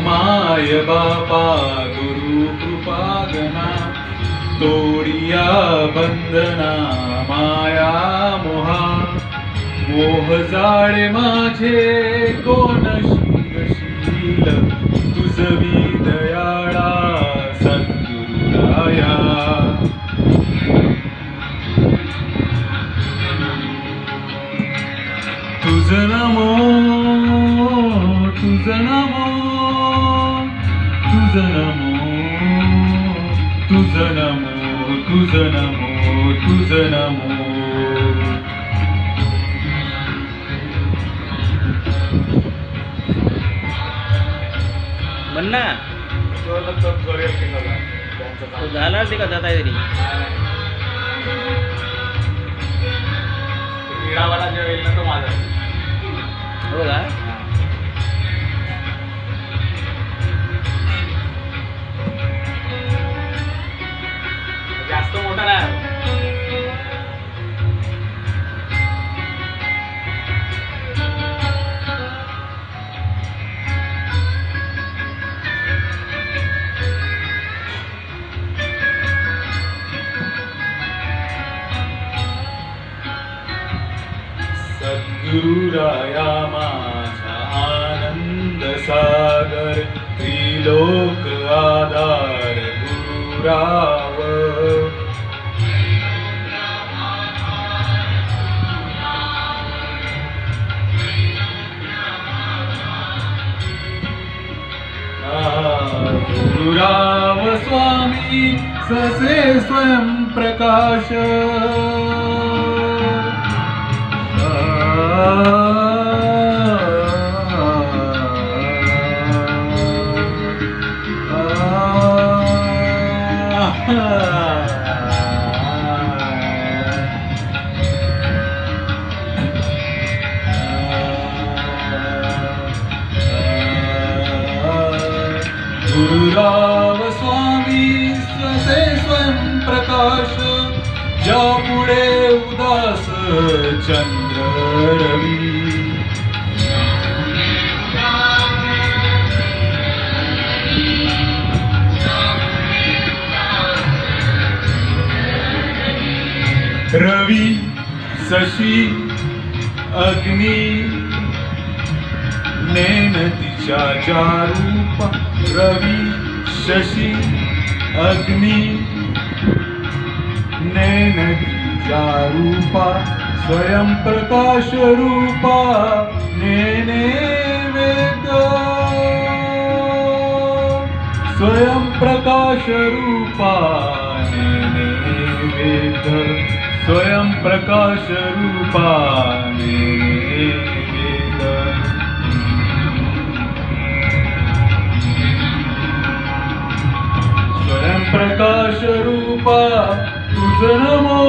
माय बापा गुरु कृपागना तोडिया बंधना माया मोहा मोह जाळे माझे कोणशील तुझवी दयाळा सद्गुरुराया तुझ नमो तुझ नमो तुझ नमो तुझ नमो तुझ नमो तुझ नमो म्हणना तो झाला ते का जाता तरी मीरावाला जे येईल ना तो माझा हो का जास्त मोठा नाही सद्गुरुराया माझा आनंद सागर त्रिलोक आधार गुरुराव गुरुराव स्वामी ससे स्वयं प्रकाश गुरुराव स्वामी स्वसे स्वयं प्रकाश ज्यापुढे उदास चंद्र रवी रवी शशी अग्नी नेनतीच्या रूप रवी शशी अग्नि नेनतीच्या रूपा स्वयं प्रकाश रूपा नेने वेद स्वयं प्रकाश रूपा नेने वेद स्वयं प्रकाश रूपा नेने वेद स्वयं प्रकाश रूपा तुझ नमो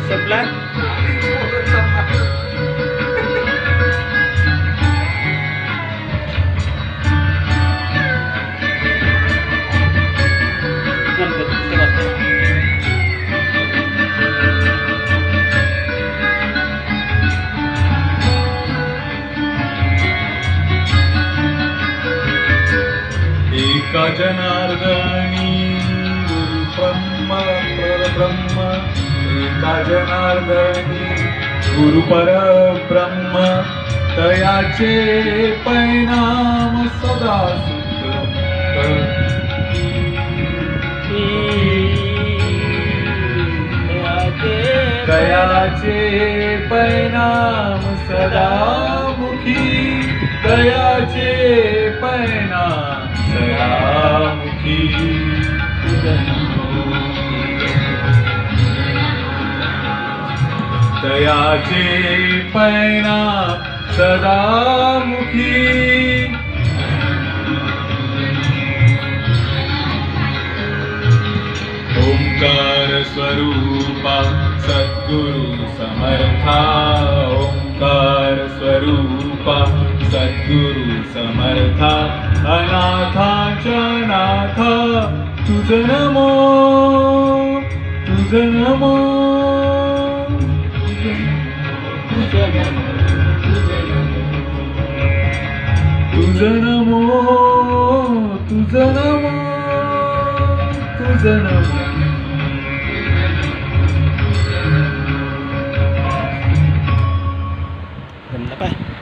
संपला एका जनार्दनी गुरु ब्रह्म परब्रह्म एका जनार्दनी गुरु परब्रह्म तयाचे परिणाम सदा सुख तयाचे परिणाम सदा मुखी तयाचे परिणाम सदामुखी तयाचे परिणाम सदामुखी ओंकार स्वरूपा सद्गुरु समर्था ओंकार स्वरूपा सद्गुरु समर्था अनाथांच्या नाथा तुझ नमो तुझ तुझं नमो तुझं नमो तुझं नमो तुझं नमो